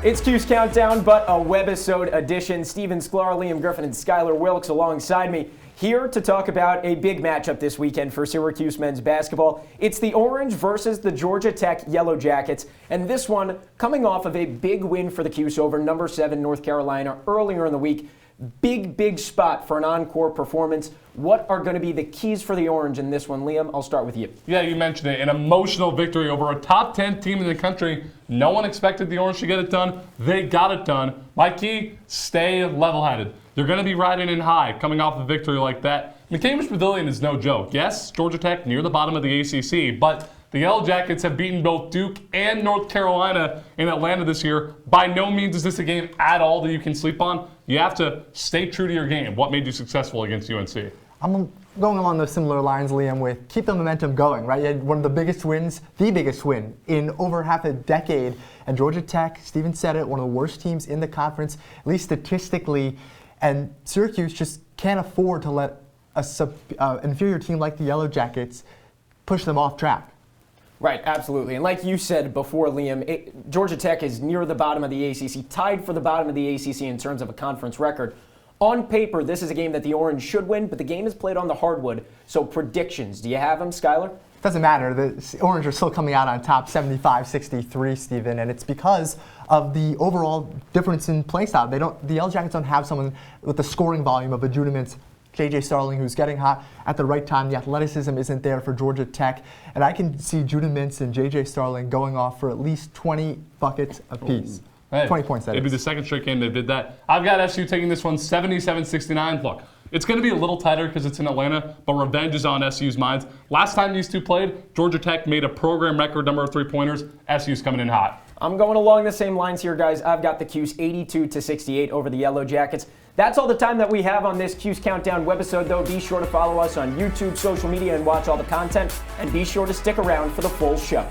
It's Cuse Countdown, but a Webisode edition. Steven Sklar, Liam Griffin, and Skyler Wilkes alongside me, here to talk about a big matchup this weekend for Syracuse men's basketball. It's the Orange versus the Georgia Tech Yellow Jackets, and this one coming off of a big win for the Cuse over number 7 North Carolina earlier in the week. Big spot for an encore performance. What are going to be the keys for the Orange in this one? Liam, I'll start with you. Yeah, you mentioned it. An emotional victory over a top 10 team in the country. No one expected the Orange to get it done. They got it done. My key, stay level-headed. They're going to be riding in high coming off a victory like that. McCamish Pavilion is no joke. Yes, Georgia Tech near the bottom of the ACC, but the Yellow Jackets have beaten both Duke and North Carolina in Atlanta this year. By no means is this a game at all that you can sleep on. You have to stay true to your game. What made you successful against UNC? I'm going along those similar lines, Liam, with keep the momentum going, right? You had one of the biggest wins, the biggest win in over half a decade. And Georgia Tech, Steven said it, one of the worst teams in the conference, at least statistically. And Syracuse just can't afford to let an inferior team like the Yellow Jackets push them off track. Right, absolutely. And like you said before, Liam, Georgia Tech is near the bottom of the ACC, tied for the bottom of the ACC in terms of a conference record. On paper, this is a game that the Orange should win, but the game is played on the hardwood. So predictions, do you have them, Skyler? Doesn't matter. The Orange are still coming out on top 75-63, Steven, and it's because of the overall difference in play style. The Yellow Jackets don't have someone with the scoring volume of a Judah Mintz, J.J. Starling, who's getting hot at the right time. The athleticism isn't there for Georgia Tech. And I can see Judah Mintz and J.J. Starling going off for at least 20 buckets apiece. Hey, 20 points, that it'd be the second straight game they did that. I've got SU taking this one 77-69. Look, it's going to be a little tighter because it's in Atlanta, but revenge is on SU's minds. Last time these two played, Georgia Tech made a program record number of three-pointers. SU's coming in hot. I'm going along the same lines here, guys. I've got the Cuse 82-68 over the Yellow Jackets. That's all the time that we have on this Cuse Countdown webisode, though. Be sure to follow us on YouTube, social media, and watch all the content. And be sure to stick around for the full show.